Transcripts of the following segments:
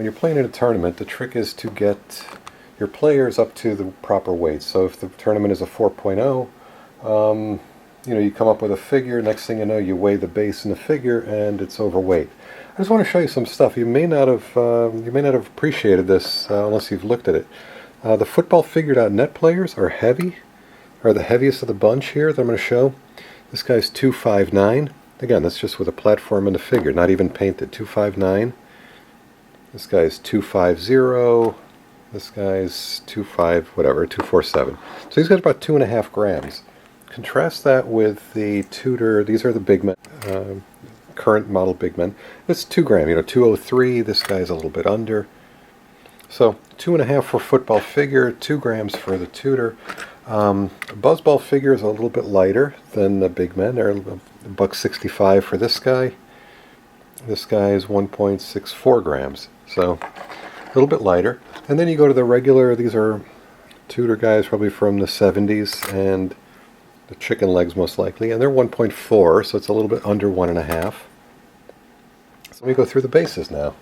When you're playing in a tournament, the trick is to get your players up to the proper weight. So if the tournament is a 4.0, you come up with a figure. Next thing you know, you weigh the base in the figure, and it's overweight. I just want to show you some stuff. You may not have appreciated this unless you've looked at it. The footballfigure.net players are heavy, are the heaviest of the bunch here that I'm going to show. This guy's 259. Again, that's just with a platform and a figure, not even painted. 259. This guy's 250. This guy's 247. So he's got about 2.5 grams. Contrast that with the Tudor. These are the big men, current model big men. It's 2 gram. 203. This guy's a little bit under. So 2.5 for football figure, 2 grams for the Tudor. Buzzball figure is a little bit lighter than the big men. They're $1.65 for this guy. This guy is 1.64 grams. So a little bit lighter. And then you go to the regular, these are Tudor guys probably from the 70s, and the chicken legs most likely, and they're 1.4, so it's a little bit under 1.5. So let me go through the bases now.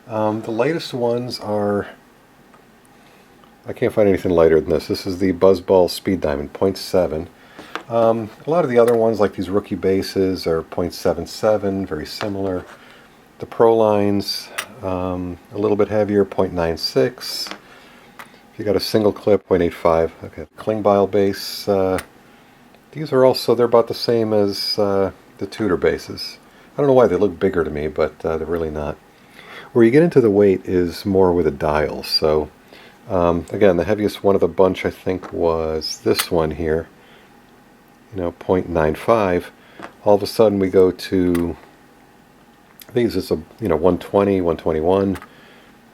The lightest ones are, I can't find anything lighter than this. This is the Buzzball Speed Diamond, 0.7. A lot of the other ones, like these rookie bases, are 0.77, very similar. The Pro lines, a little bit heavier, 0.96. If you got a single clip, 0.85. Okay. Klingbile base, these are also, they're about the same as the Tudor bases. I don't know why they look bigger to me, but they're really not. Where you get into the weight is more with the dials. So, again, the heaviest one of the bunch, I think, was this one here. 0.95. All of a sudden we go to these. It's a 120, 121.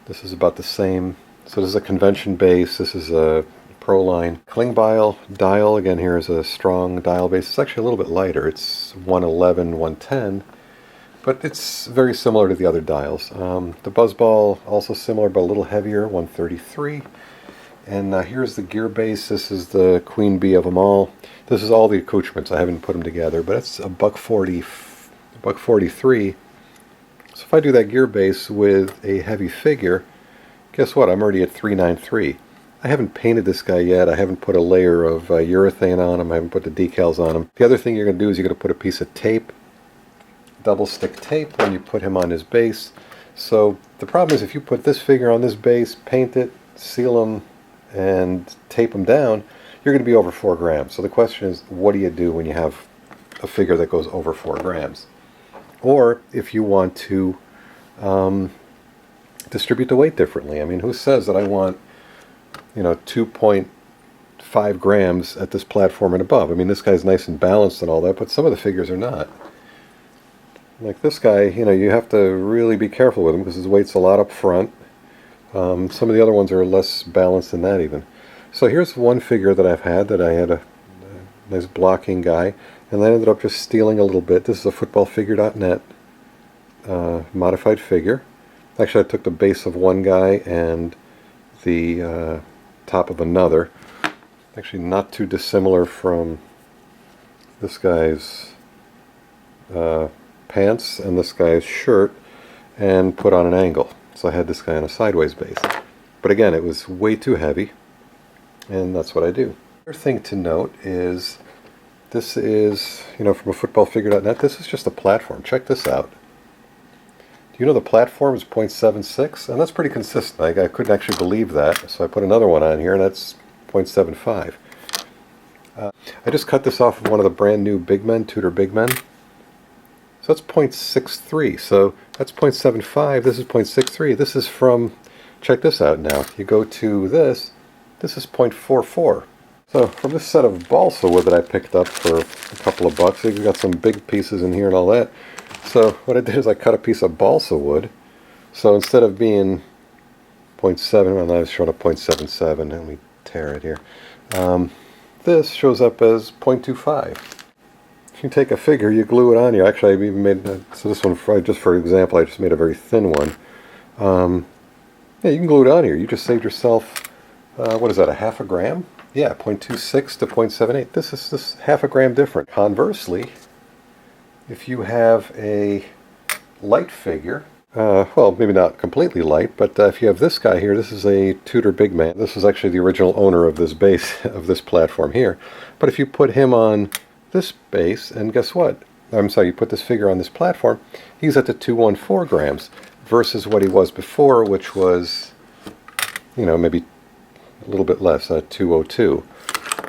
This is about the same. So this is a convention base. This is a Pro line. Klingbile dial, again, here is a strong dial base. It's actually a little bit lighter. It's 111, 110, but it's very similar to the other dials. The Buzzball, also similar but a little heavier, 133. And here's the gear base. This is the queen bee of them all. This is all the accoutrements. I haven't put them together, but it's $1.40, $1.43. So if I do that gear base with a heavy figure, guess what? I'm already at 393. I haven't painted this guy yet. I haven't put a layer of urethane on him. I haven't put the decals on him. The other thing you're going to do is you're going to put a piece of tape, double stick tape, when you put him on his base. So the problem is if you put this figure on this base, paint it, seal him, and tape him down, you're going to be over 4 grams. So the question is, what do you do when you have a figure that goes over 4 grams? Or if you want to distribute the weight differently. I mean, who says that I want 2.5 grams at this platform and above? I mean, this guy's nice and balanced and all that, but some of the figures are not. Like this guy, you have to really be careful with him because his weight's a lot up front. Some of the other ones are less balanced than that even. So here's one figure that I've had that I had a nice blocking guy, and I ended up just stealing a little bit. This is a footballfigure.net modified figure. Actually, I took the base of one guy and the top of another. Actually, not too dissimilar from this guy's pants and this guy's shirt, and put on an angle. So I had this guy on a sideways base. But again, it was way too heavy, and that's what I do. Another thing to note is this is, from a footballfigure.net, this is just a platform. Check this out. Do you know the platform is 0.76? And that's pretty consistent. I couldn't actually believe that, so I put another one on here, and that's 0.75. I just cut this off of one of the brand new Big Men, Tudor Big Men. So that's 0.63. So that's 0.75. This is 0.63. This is from, check this out now. You go to this is 0.44. So from this set of balsa wood that I picked up for a couple of bucks, you've got some big pieces in here and all that. So what I did is I cut a piece of balsa wood. So instead of being 0.7, well, I was showing up 0.77, and we tear it here. This shows up as 0.25. If you take a figure, you glue it on you. Actually, I've even made, so this one, just for example, I just made a very thin one. Yeah, you can glue it on here. You just saved yourself, what is that, a half a gram? Yeah, 0.26 to 0.78. This is half a gram different. Conversely, if you have a light figure, well, maybe not completely light, but if you have this guy here, this is a Tudor big man. This is actually the original owner of this base, of this platform here. But if you put him on this base, and guess what? I'm sorry, you put this figure on this platform, he's at the 214 grams versus what he was before, which was, you know, maybe a little bit less, 202.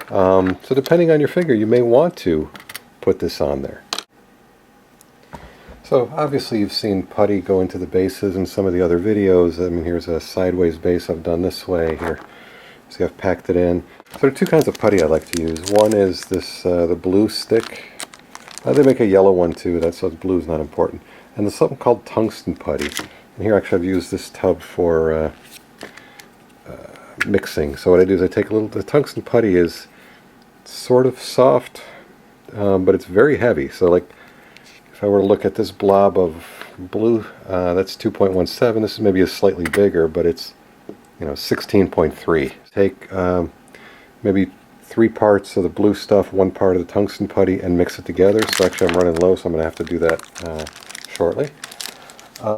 So depending on your figure, you may want to put this on there. So obviously you've seen putty go into the bases in some of the other videos. I mean, here's a sideways base I've done this way here. So I've packed it in. So there are two kinds of putty I like to use. One is this, the blue stick. They make a yellow one too, so blue is not important. And there's something called Tungsten Putty. And here actually I've used this tub for mixing. So what I do is I take a little, the Tungsten Putty is sort of soft, but it's very heavy. So like, if I were to look at this blob of blue, that's 2.17. This is maybe a slightly bigger, but it's, you know, 16.3. Take maybe 3 parts of the blue stuff, 1 part of the tungsten putty, and mix it together. So actually I'm running low, so I'm going to have to do that shortly.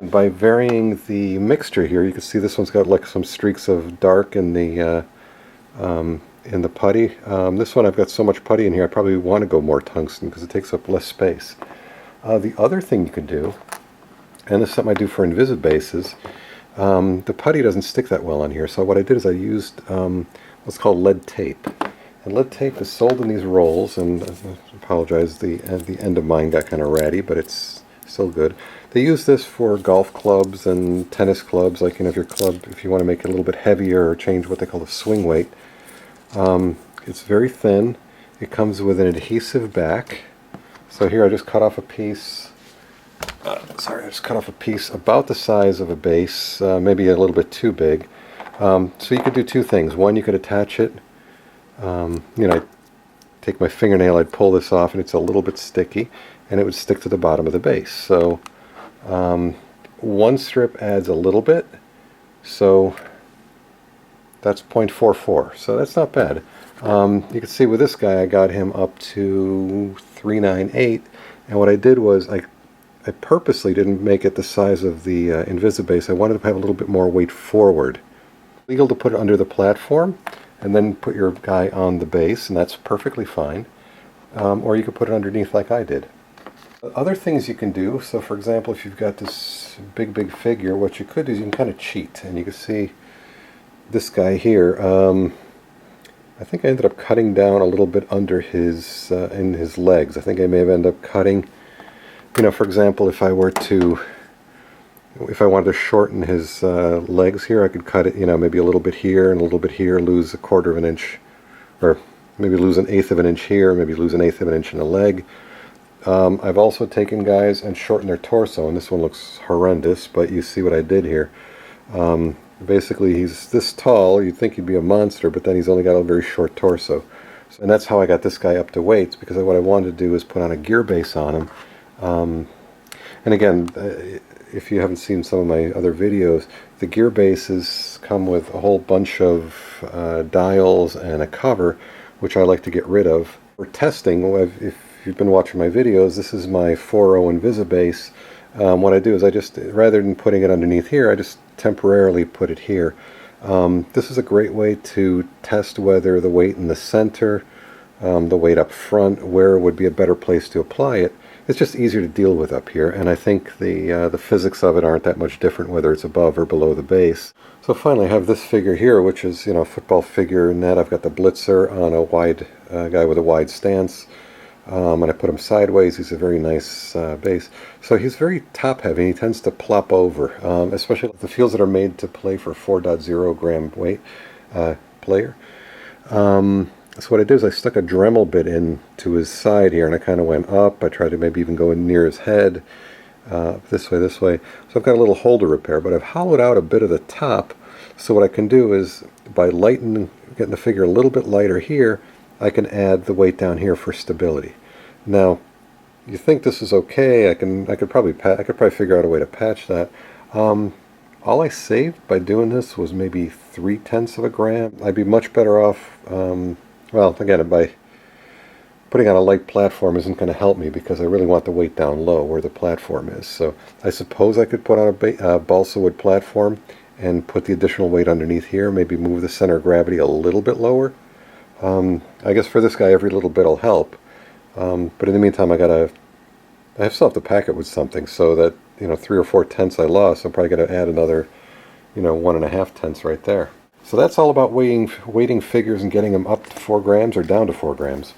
By varying the mixture here, you can see this one's got like some streaks of dark in the putty. This one I've got so much putty in here, I probably want to go more tungsten because it takes up less space. The other thing you could do, and this is something I do for Invisibases, the putty doesn't stick that well on here, so what I did is I used what's called lead tape. And lead tape is sold in these rolls, and I apologize, the end of mine got kind of ratty, but it's still good. They use this for golf clubs and tennis clubs, like, you know, if your club, if you want to make it a little bit heavier or change what they call the swing weight. It's very thin. It comes with an adhesive back. So here I just cut off a piece, I just cut off a piece about the size of a base, maybe a little bit too big. So you could do two things. One, you could attach it, you know, I'd take my fingernail, I'd pull this off, and it's a little bit sticky, and it would stick to the bottom of the base. So one strip adds a little bit, so that's 0.44, so that's not bad. You can see with this guy I got him up to 398, and what I did was I purposely didn't make it the size of the Invisibase. I wanted to have a little bit more weight forward. Legal to put it under the platform and then put your guy on the base, and that's perfectly fine. Or you could put it underneath like I did. Other things you can do, so for example, if you've got this big figure, what you could do is you can kind of cheat, and you can see this guy here. I think I ended up cutting down a little bit under his in his legs. I think I may have ended up cutting, you know, for example, if I wanted to shorten his legs here, I could cut it, you know, maybe a little bit here and a little bit here, lose 1/4 of an inch, or maybe lose 1/8 of an inch here, maybe lose 1/8 of an inch in a leg. I've also taken guys and shortened their torso, and this one looks horrendous, but you see what I did here. Basically, he's this tall, you'd think he'd be a monster, but then he's only got a very short torso. And that's how I got this guy up to weights, because what I wanted to do is put on a gear base on him. And again, if you haven't seen some of my other videos, the gear bases come with a whole bunch of dials and a cover, which I like to get rid of. For testing, if you've been watching my videos, this is my 4.0 Invisibase. What I do is I just, rather than putting it underneath here, I just temporarily put it here. This is a great way to test whether the weight in the center, the weight up front, where would be a better place to apply it. It's just easier to deal with up here, and I think the physics of it aren't that much different whether it's above or below the base. So finally I have this figure here, which is, you know, a football figure net. I've got the blitzer on a wide guy with a wide stance. And I put him sideways. He's a very nice base. So he's very top heavy. He tends to plop over, especially the fields that are made to play for 4.0 gram weight player. So what I did is I stuck a Dremel bit into his side here, and I kind of went up. I tried to maybe even go in near his head, this way. So I've got a little holder repair, but I've hollowed out a bit of the top. So what I can do is, by getting the figure a little bit lighter here, I can add the weight down here for stability. Now, you think this is okay? I could probably figure out a way to patch that. All I saved by doing this was maybe 0.3 of a gram. I'd be much better off. Well, again, by putting on a light platform isn't going to help me because I really want the weight down low where the platform is. So I suppose I could put on a balsa wood platform and put the additional weight underneath here, maybe move the center of gravity a little bit lower. I guess for this guy every little bit will help. But in the meantime I still have to pack it with something, so that, 3 or 4 tenths I lost, I'm probably going to add another, 1.5 tenths right there. So that's all about weighting figures and getting them up to 4 grams or down to 4 grams.